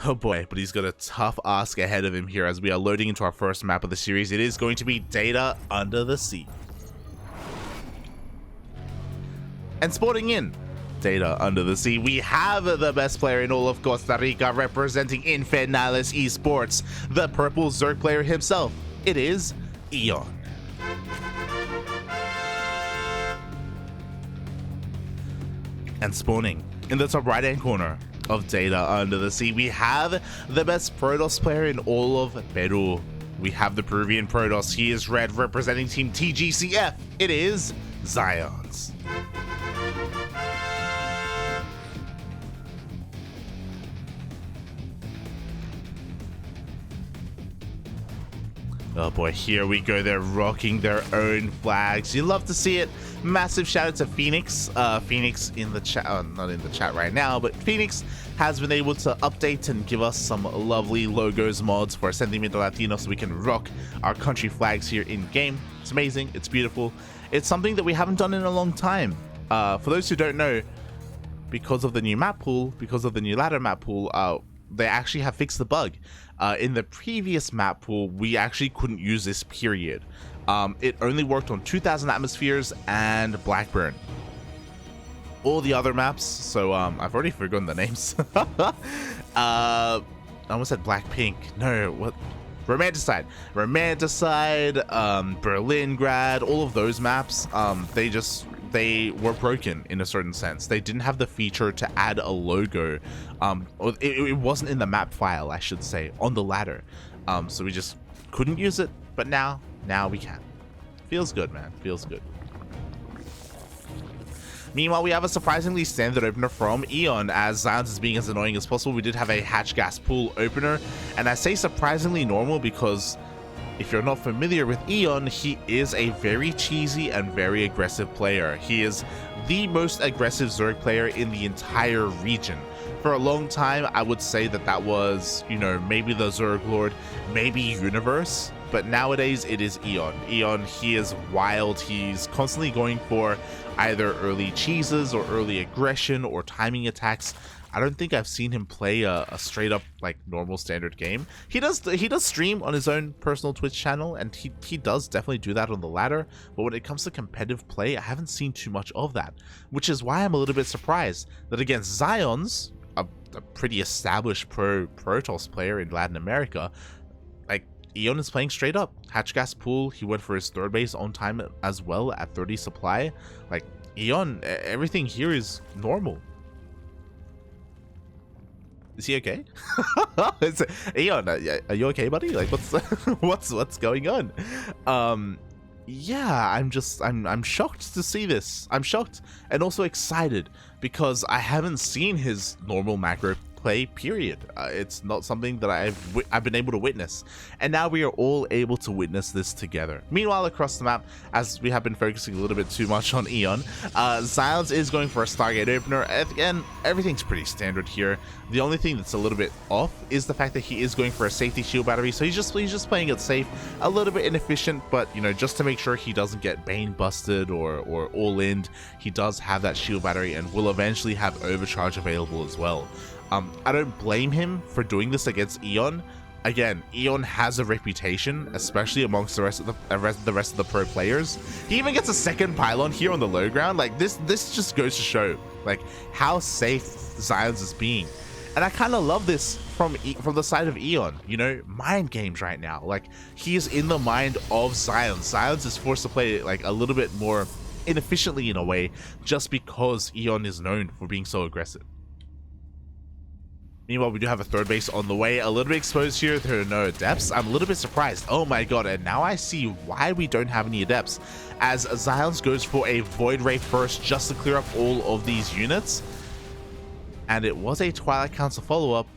Oh boy, but he's got a tough ask ahead of him here as we are loading into our first map of the series. It is going to be Data Under the Sea. And spawning in Data Under the Sea, we have the best player in all of Costa Rica representing Infernales Esports, the purple Zerg player himself. It is EON. And spawning in the top right hand corner of Data Under the Sea, we have the best Protoss player in all of Peru. We have the Peruvian Protoss. He is red, representing Team TGCF. It is XionS. Oh boy, here we go. They're rocking their own flags. You love to see it. Massive shout out to Phoenix. Phoenix in the chat, not in the chat right now, but Phoenix has been able to update and give us some lovely logos mods for Sentimiento Latino so we can rock our country flags here in game. It's amazing. It's beautiful. It's something that we haven't done in a long time. For those who don't know, because of the new map pool, because of the new ladder map pool, they actually have fixed the bug. In the previous map pool, we actually couldn't use this period. It only worked on 2000 atmospheres and Blackburn. All the other maps, so I've already forgotten the names. I almost said Blackpink. No, what? Romanticide, Berlingrad, all of those maps, they were broken in a certain sense. They didn't have the feature to add a logo. It wasn't in the map file, I should say, on the ladder. So we just couldn't use it, but now we can. Feels good, man. Feels good. Meanwhile, we have a surprisingly standard opener from EON, as XionS is being as annoying as possible. We did have a hatch gas pool opener, and I say surprisingly normal because if you're not familiar with EON, he is a very cheesy and very aggressive player. He is the most aggressive Zerg player in the entire region. For a long time, I would say that was, you know, maybe the Zerg Lord, maybe Universe, but nowadays it is EON. EON, he is wild. He's constantly going for either early cheeses or early aggression or timing attacks. I don't think I've seen him play a straight up like normal standard game. He does stream on his own personal Twitch channel, and he does definitely do that on the ladder, but when it comes to competitive play, I haven't seen too much of that, which is why I'm a little bit surprised that against XionS, a pretty established Protoss player in Latin America, like EON is playing straight up. Hatch gas pool, he went for his third base on time as well at 30 supply. Like EON, everything here is normal. Is he okay? EON, are you okay, buddy? Like, what's going on? Yeah, I'm shocked to see this. I'm shocked and also excited because I haven't seen his normal macro play, period. It's not something that I've been able to witness, and now we are all able to witness this together. Meanwhile, across the map, as we have been focusing a little bit too much on EON, XionS is going for a Stargate opener. Again, everything's pretty standard here. The only thing that's a little bit off is the fact that he is going for a safety shield battery, so he's just playing it safe, a little bit inefficient, but you know, just to make sure he doesn't get Bane busted or all-in, he does have that shield battery and will eventually have overcharge available as well. I don't blame him for doing this against EON. Again, EON has a reputation, especially amongst the rest of the pro players. He even gets a second pylon here on the low ground. Like this just goes to show like how safe XionS is being, and I kind of love this from the side of EON. You know, mind games right now. Like he is in the mind of XionS. XionS is forced to play like a little bit more inefficiently in a way, just because EON is known for being so aggressive. Meanwhile, we do have a third base on the way, a little bit exposed here. There are no adepts. I'm a little bit surprised. Oh my god, and now I see why we don't have any adepts, as XionS goes for a Void Ray first just to clear up all of these units. And it was a Twilight Council follow-up,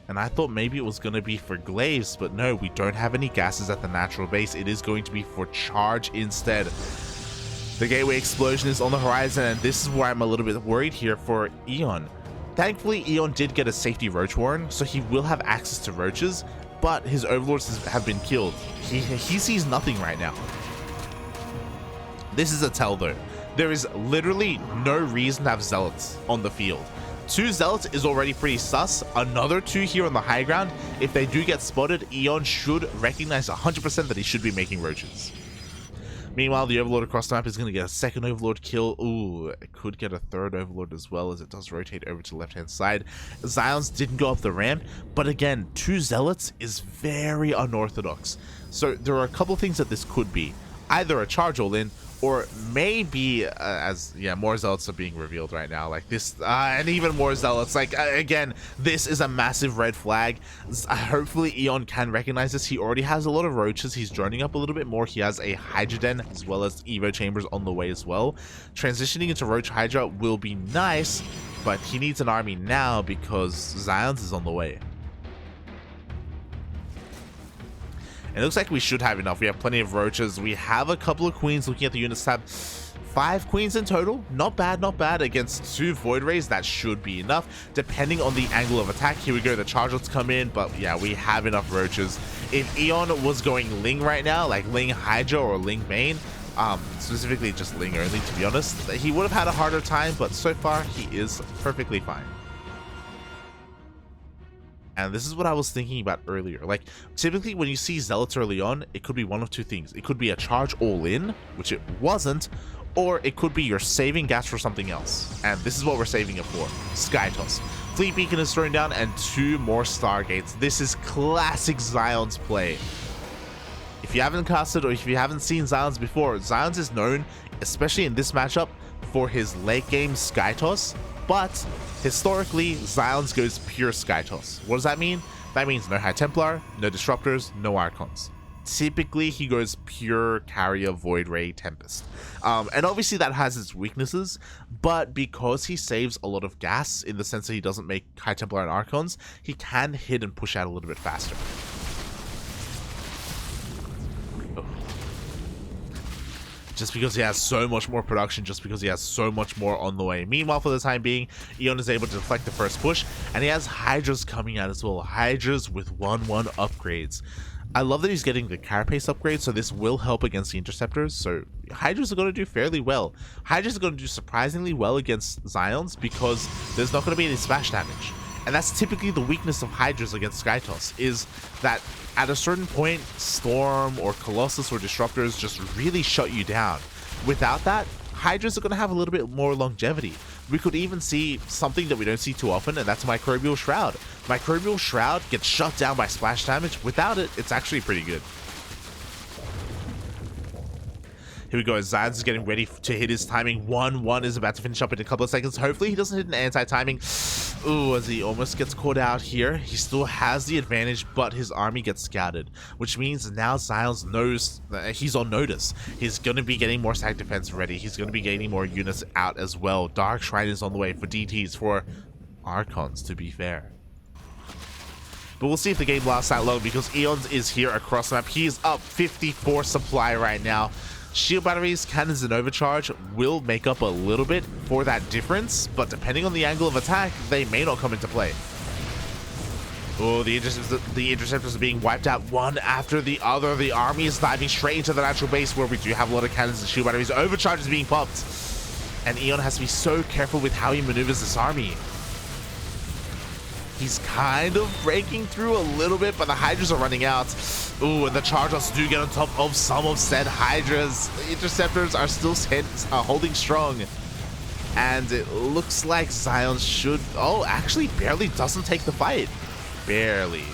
and I thought maybe it was going to be for Glaives, but no, we don't have any gases at the natural base. It is going to be for Charge instead. The Gateway Explosion is on the horizon, and this is where I'm a little bit worried here for EON. Thankfully, EON did get a safety Roach Warren, so he will have access to Roaches, but his Overlords have been killed. He sees nothing right now. This is a tell though. There is literally no reason to have Zealots on the field. 2 Zealots is already pretty sus. Another 2 here on the high ground. If they do get spotted, EON should recognize 100% that he should be making roaches. Meanwhile, the Overlord across the map is going to get a second Overlord kill. Ooh, it could get a third Overlord as well, as it does rotate over to the left-hand side. Zions didn't go up the ramp, but again, 2 Zealots is very unorthodox. So there are a couple things that this could be. Either a charge all-in, or maybe, more Zealots are being revealed right now, like this, and even more Zealots. Like, again, this is a massive red flag. Hopefully EON can recognize this. He already has a lot of roaches. He's droning up a little bit more. He has a Hydra Den as well as Evo chambers on the way as well. Transitioning into Roach Hydra will be nice, but he needs an army now because Zions is on the way. And it looks like we should have enough. We have plenty of roaches. We have a couple of queens. Looking at the units tab, 5 queens in total. Not bad, not bad. Against 2 void rays, that should be enough, depending on the angle of attack. Here we go. The chargelets come in, but yeah, we have enough roaches. If EON was going Ling right now, like Ling Hydra or Ling main, specifically just Ling only, to be honest, he would have had a harder time, but so far he is perfectly fine. And this is what I was thinking about earlier. Like, typically when you see Zealots early on, it could be one of 2 things. It could be a charge all in, which it wasn't, or it could be you're saving gas for something else. And this is what we're saving it for. Sky Toss. Fleet Beacon is thrown down and 2 more Stargates. This is classic Zion's play. If you haven't casted or if you haven't seen Zion's before, Zion's is known, especially in this matchup, for his late game Sky Toss. But historically, Zions goes pure Sky Toss. What does that mean? That means no High Templar, no Disruptors, no Archons. Typically, he goes pure Carrier, Void Ray, Tempest. And obviously that has its weaknesses, but because he saves a lot of gas in the sense that he doesn't make High Templar and Archons, he can hit and push out a little bit faster. Just because he has so much more production, just because he has so much more on the way. Meanwhile, for the time being, EON is able to deflect the first push, and he has Hydras coming out as well. Hydras with 1/1 upgrades. I love that he's getting the carapace upgrade, so this will help against the interceptors. So Hydras are going to do fairly well. Hydras are going to do surprisingly well against Zions because there's not going to be any splash damage. And that's typically the weakness of Hydras against Skytoss, is that at a certain point, Storm or Colossus or Disruptors just really shut you down. Without that, Hydras are going to have a little bit more longevity. We could even see something that we don't see too often, and that's Microbial Shroud. Microbial Shroud gets shut down by splash damage. Without it, it's actually pretty good. Here we go, Zans is getting ready to hit his timing. 1-1 is about to finish up in a couple of seconds. Hopefully he doesn't hit an anti-timing. Ooh, as he almost gets caught out here. He still has the advantage, but his army gets scouted, which means now Zions knows that he's on notice. He's going to be getting more stack defense ready. He's going to be getting more units out as well. Dark Shrine is on the way for DTs, for Archons, to be fair. But we'll see if the game lasts that long, because EONS is here across the map. He's up 54 supply right now. Shield batteries, cannons, and overcharge will make up a little bit for that difference, but depending on the angle of attack, they may not come into play. Oh, the interceptors are being wiped out one after the other. The army is diving straight into the natural base, where we do have a lot of cannons and shield batteries. Overcharge is being popped, and EON has to be so careful with how he maneuvers this army. He's kind of breaking through a little bit, but the Hydras are running out. Ooh, and the Chargers do get on top of some of said Hydras. The Interceptors are still holding strong. And it looks like Zion should... Oh, actually barely doesn't take the fight. Barely.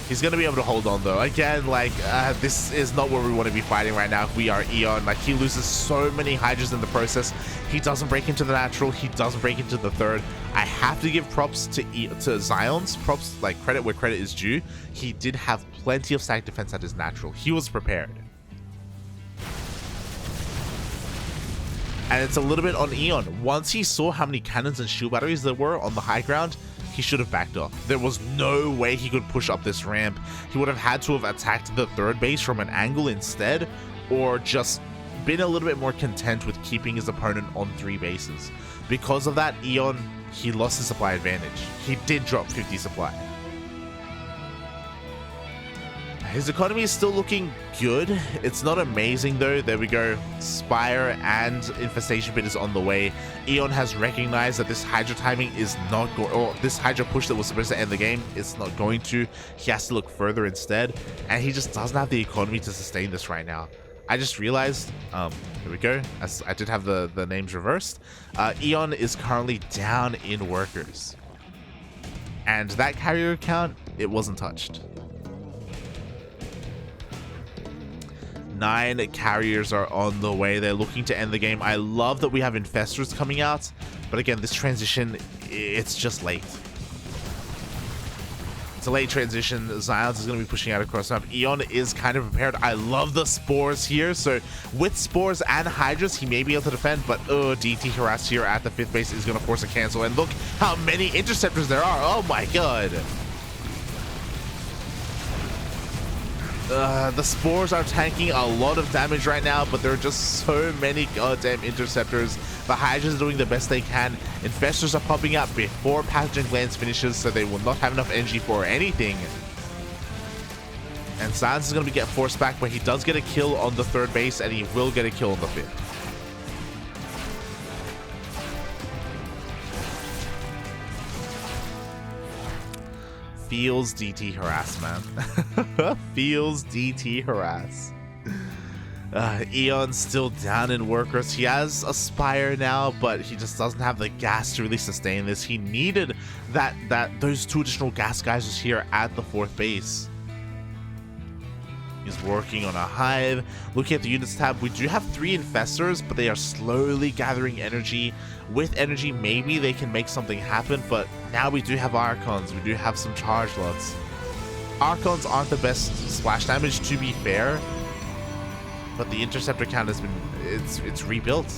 He's going to be able to hold on, though. Again, like, this is not where we want to be fighting right now if we are EON. Like, he loses so many Hydras in the process. He doesn't break into the natural. He doesn't break into the third. I have to give props to Zion's. Props, like, credit where credit is due. He did have plenty of stack defense at his natural. He was prepared. And it's a little bit on EON. Once he saw how many cannons and shield batteries there were on the high ground, he should have backed off. There was no way he could push up this ramp. He would have had to have attacked the third base from an angle instead, or just been a little bit more content with keeping his opponent on 3 bases. Because of that, EON, he lost his supply advantage. He did drop 50 supply. His economy is still looking good. It's not amazing though. There we go. Spire and Infestation Pit is on the way. EON has recognized that this Hydra timing is not going, or this Hydra push that was supposed to end the game, it's not going to. He has to look further instead, and he just doesn't have the economy to sustain this right now. I just realized, here we go. As I did have the names reversed. EON is currently down in workers, and that carrier count, it wasn't touched. 9 carriers are on the way. They're looking to end the game. I love that we have infestors coming out, but again, this transition, it's just late. It's a late transition. XionS is going to be pushing out across the map. EON is kind of prepared. I love the spores here. So with spores and hydras, he may be able to defend, but DT harass here at the 5th base is going to force a cancel. And look how many interceptors there are. Oh my god. The spores are tanking a lot of damage right now, but there are just so many goddamn interceptors. The hydras are doing the best they can. Infestors are popping up before Pathogen Glance finishes, so they will not have enough energy for anything. And XionS is going to get forced back, but he does get a kill on the 3rd base, and he will get a kill on the 5th. Feels DT harass, man. Feels DT harass. EON's still down in workers. He has a Spire now, but he just doesn't have the gas to really sustain this. He needed those 2 additional gas geysers here at the 4th base. He's working on a hive. Looking at the units tab, we do have 3 infestors, but they are slowly gathering energy. With energy, maybe they can make something happen, but now we do have Archons. We do have some charge lots. Archons aren't the best splash damage, to be fair, but the interceptor count has been, it's rebuilt.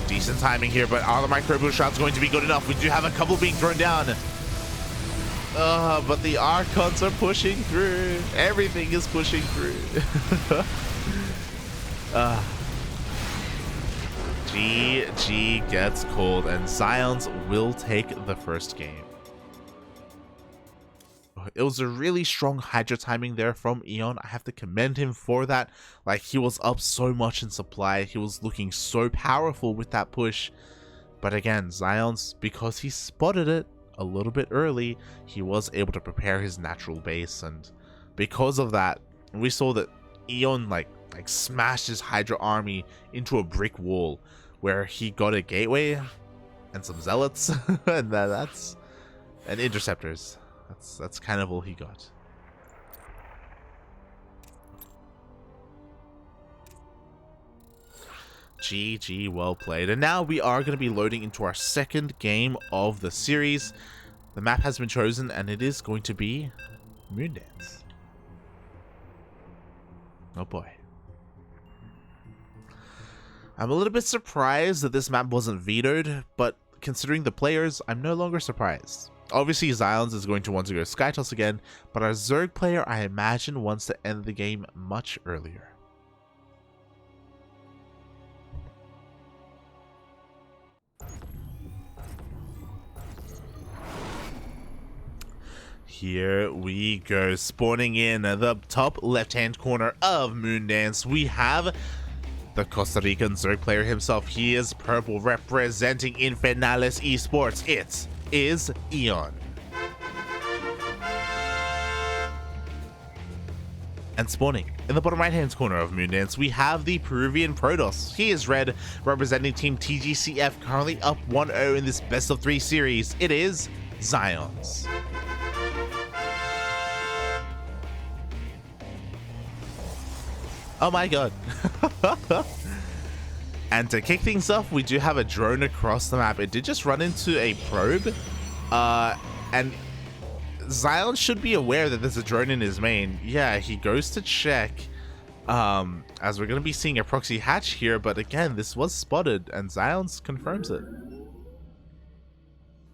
Decent timing here, but are the micro boost shots going to be good enough? We do have a couple being thrown down. But the Archons are pushing through. Everything is pushing through. GG gets called, and XionS will take the 1st game. It was a really strong Hydra timing there from EON. I have to commend him for that. Like, he was up so much in supply. He was looking so powerful with that push. But again, XionS, because he spotted it a little bit early, he was able to prepare his natural base, and because of that, we saw that EON like smashed his Hydra army into a brick wall, where he got a gateway and some zealots, and that's and interceptors. That's kind of all he got. GG, well played. And now we are going to be loading into our 2nd game of the series. The map has been chosen, and it is going to be Moondance. Oh boy. I'm a little bit surprised that this map wasn't vetoed, but considering the players, I'm no longer surprised. Obviously, XionS is going to want to go Skytoss again, but our Zerg player, I imagine, wants to end the game much earlier. Here we go, spawning in the top left-hand corner of Moondance. We have the Costa Rican Zerg player himself. He is purple, representing Infernales Esports. It is EON. And spawning in the bottom right-hand corner of Moondance, we have the Peruvian Protoss. He is red, representing Team TGCF, currently up 1-0 in this best-of-3 series. It is XionS. Oh my god. And to kick things off, we do have a drone across the map. It did just run into a probe, and XionS should be aware that there's a drone in his main. Yeah, he goes to check, as we're going to be seeing a proxy hatch here, but again, this was spotted, and XionS confirms it.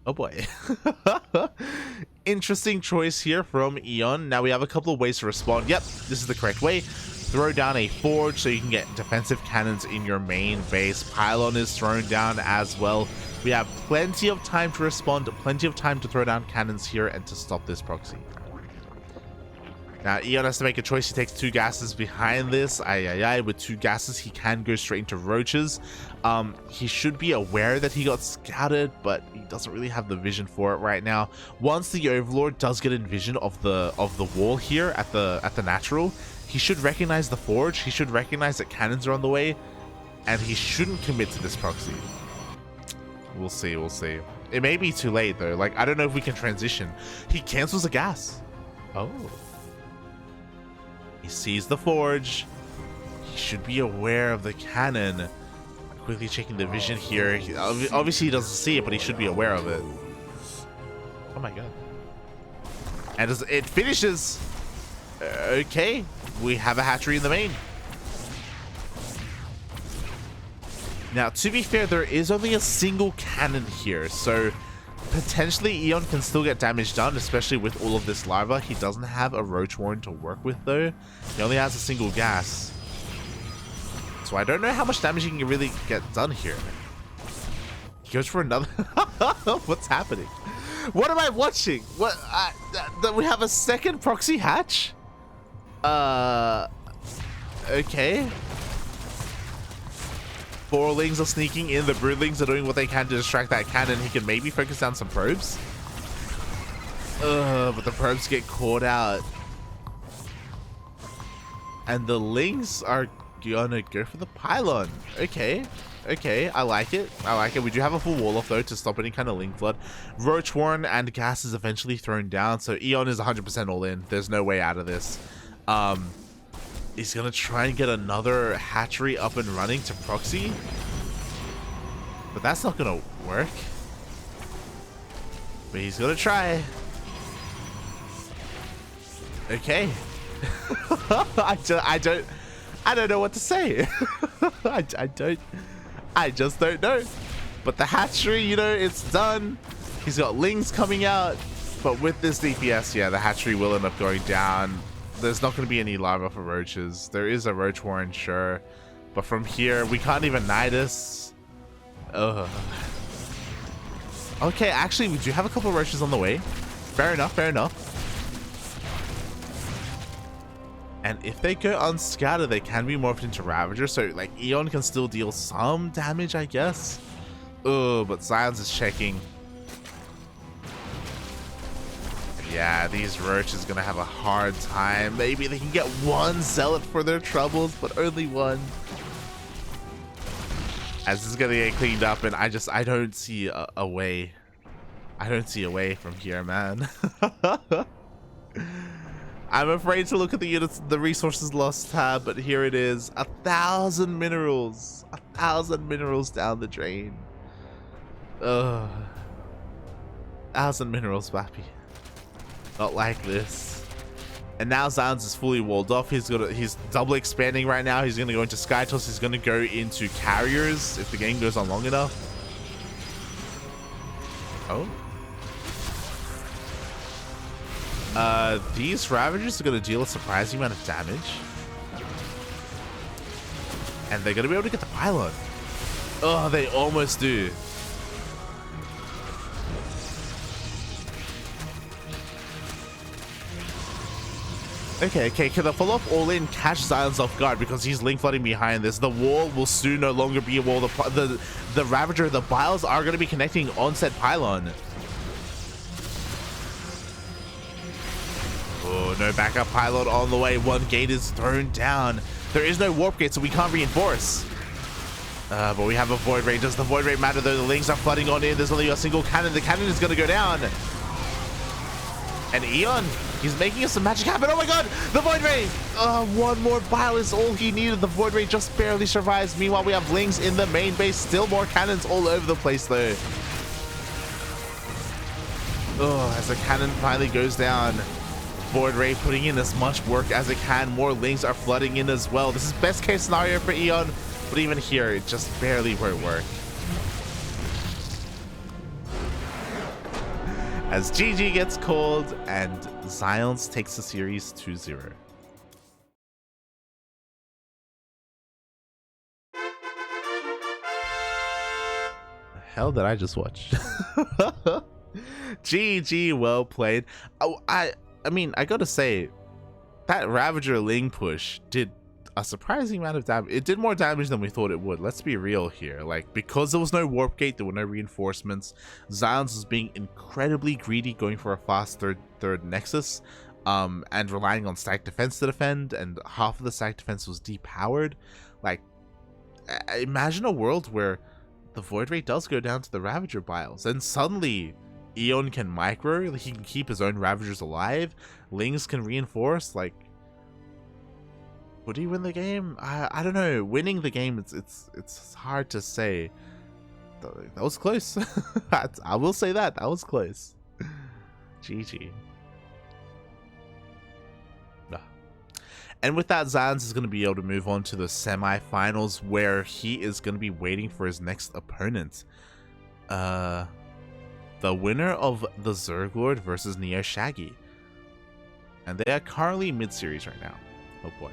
Oh boy. Interesting choice here from EON. Now we have a couple of ways to respond. Yep, this is the correct way. throw down a forge so you can get defensive cannons in your main base. Pylon is thrown down as well. We have plenty of time to respond, plenty of time to throw down cannons here and to stop this proxy. Now, EON has to make a choice. He takes 2 gases behind this. With 2 gases, he can go straight into roaches. He should be aware that he got scouted, but he doesn't really have the vision for it right now. Once the Overlord does get in vision of the wall here at the natural, he should recognize the forge. He should recognize that cannons are on the way, and he shouldn't commit to this proxy. We'll see. We'll see. It may be too late though. Like, I don't know if we can transition. He cancels a gas. Oh. He sees the forge. He should be aware of the cannon. Quickly checking the vision here. Obviously he doesn't see it, but he should be aware of it. Oh my god. And as it finishes. Okay. We have a hatchery in the main. Now, to be fair, there is only a single cannon here, so potentially Eon can still get damage done, especially with all of this lava. He doesn't have a roach warren to work with though. He only has a single gas. So I don't know how much damage he can really get done here. He goes for another. What's happening? What am I watching? What? We have a second proxy hatch? Okay. Borlings are sneaking in. The Broodlings are doing what they can to distract that cannon. He can maybe focus down some probes. But the probes get caught out. And the Lings are gonna go for the pylon. Okay. Okay, I like it. I like it. We do have a full wall off though to stop any kind of Ling flood. Roach Warren and gas is eventually thrown down. So Eon is 100% all in. There's no way out of this. He's gonna try and get another hatchery up and running to proxy, but that's not gonna work. But he's gonna try. Okay. I don't know what to say. I just don't know. But the hatchery, you know, it's done. He's got Lings coming out, but with this DPS, yeah, the hatchery will end up going down. There's not going to be any lava for roaches. There is a roach warren, sure. But from here, we can't even Nidus. Ugh. Okay, actually, we do have a couple of roaches on the way. Fair enough, fair enough. And if they go unscattered, they can be morphed into Ravager. So, like, Eon can still deal some damage, I guess. Oh, but Sions is checking. Yeah, these roaches gonna have a hard time. Maybe they can get one zealot for their troubles, but only one. As this is gonna get cleaned up, and I don't see a way. I don't see a way from here, man. I'm afraid to look at the units, the resources lost tab, but here it is. 1,000 minerals. 1,000 minerals down the drain. Ugh. 1,000 minerals, Bappy. Not like this. And now Sions is fully walled off. He's double expanding right now. He's gonna go into Sky Toss. He's gonna go into carriers if the game goes on long enough. Oh. These Ravagers are gonna deal a surprising amount of damage. And they're gonna be able to get the pylon. Oh, they almost do. Okay, can the follow-up all-in catch Sions off guard because he's link flooding behind this? The wall will soon no longer be a wall. The Ravager, the Biles are going to be connecting on said pylon. Oh, no backup pylon on the way. One gate is thrown down. There is no warp gate, so we can't reinforce. But we have a Void Ray. Does the Void Ray matter though? The Lings are flooding on in. There's only a single cannon. The cannon is going to go down. And Eon, he's making us some magic happen. Oh my god, the Void Ray! One more bile is all he needed. The Void Ray just barely survives. Meanwhile, we have Lings in the main base. Still more cannons all over the place though. Oh, as the cannon finally goes down. Void Ray putting in as much work as it can. More Lings are flooding in as well. This is best case scenario for Eon, but even here, it just barely won't work. As GG gets called and XionS takes the series 2-0. hell did I just watch? GG, well played. Oh, I mean, I gotta say, that Ravager Ling push did a surprising amount of damage. It did more damage than we thought it would. Let's be real here. Like, because there was no warp gate, there were no reinforcements. XionS was being incredibly greedy, going for a fast third nexus, and relying on stack defense to defend, and half of the stack defense was depowered. Like, imagine a world where the void rate does go down to the Ravager biles, and suddenly EON can micro, he can keep his own Ravagers alive, Lings can reinforce. Like, would he win the game? I don't know. Winning the game, it's hard to say. That was close. I will say that was close. GG. And with that, XionS is going to be able to move on to the semi-finals, where he is going to be waiting for his next opponent. The winner of the Zerglord versus Neo Shaggy. And they are currently mid-series right now. Oh boy.